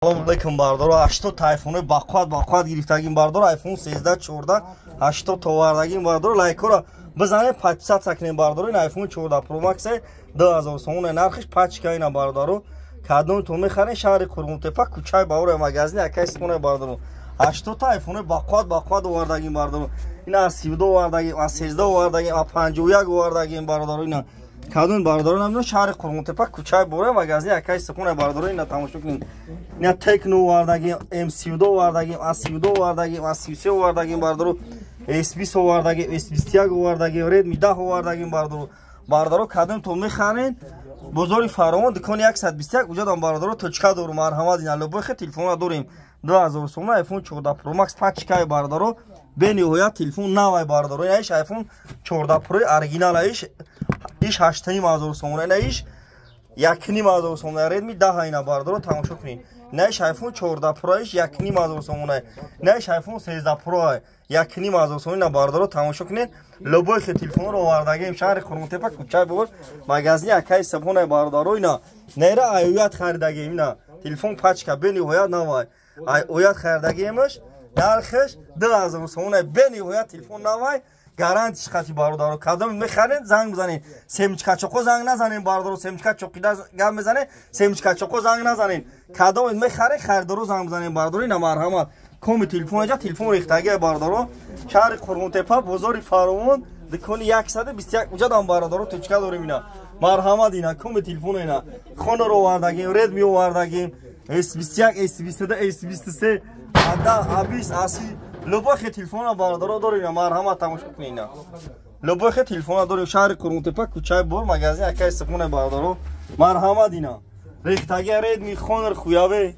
سلام علیکم بردار 80 تا آیفون بقوت گرفتگیم بردار آیفون 13 14 80 تا وردگیم بردار لایک رو بزنید 500 سکنیم بردار این آیفون 14 پرو مکس 2000 سوم نرخش 5 کینا بردارو کادون تو میخرین شهر قرمونتپه کوچه باور مغازین اکیس کنه بردارو 80 تا آیفون بقوت وردگیم بردارو اینا 32 وردگیم 13 وردگیم 51 وردگیم بردارو اینا کادون بردارو نمیدونم شهر قرمونتپه کوچه باور مغازین اکیس کنه بردارو اینا تماشا کنین اینا تکنو وردگیم ام32 وردگیم 32 وردگیم 33 وردگیم بردارو اس20 وردگیم اس21 وردگیم ردمی 10 وردگیم بردارو کادون تو میخرین بزرگ فراوان دکان 121 اونجا دام بردارو توچکا دور مرحمت این لبو خ تلفن داریم 2000 سوم آیفون 14 پرو مکس 5 کای بردارو به نهایت تلفن نوای بردارو ایش آیفون 14 پرو اورجینال ایش 8500 سوم نه ایش 1500 سوم ردمی 10 اینا بردارو تماشا کنین نه ایش آیفون 14 پرو ایش 1500 سوم نه ایش آیفون 13 پرو 1500 سوم اینا بردارو تماشا کنین لبو خ تلفن رو وردگیم شهر قرمونتپه کوچه بود مغازین اکای سپونه بردارو اینا نیره آیویت خریدگیم اینا تلفن پچکا به نهایت نوای آیویت خریدگیمش نرخش 2000 سوم به نهایت تلفن نوای گارانتیش خاطی بردارو کادم میخرین زنگ بزنین سمچکا چوکو زنگ نزنین بردارو سمچکا چوکیدا گام بزنین سمچکا چوکو زنگ نزنین کادم میخرین خریدارو زنگ بزنین بردارو اینا مرحمت کوم تلفن جا تلفن ریختگی بردارو شهر قرمونتپه بازار فراوان دکان 121 اونجا دام بردارو توچکا داریم اینا مرحمت اینا کوم تلفن اینا خون رو وردگیم ردمی وردگیم اس21 اس22 اس23 ادا 20 80 لباخ تلفن بردارو داریم مرحمت تماشا کنین اینا لباخ تلفن داریم شهر قرمونتپه کوچه بور مغازین اکای سپونه بردارو مرحمت اینا ریختگی ردمی خون خویاوه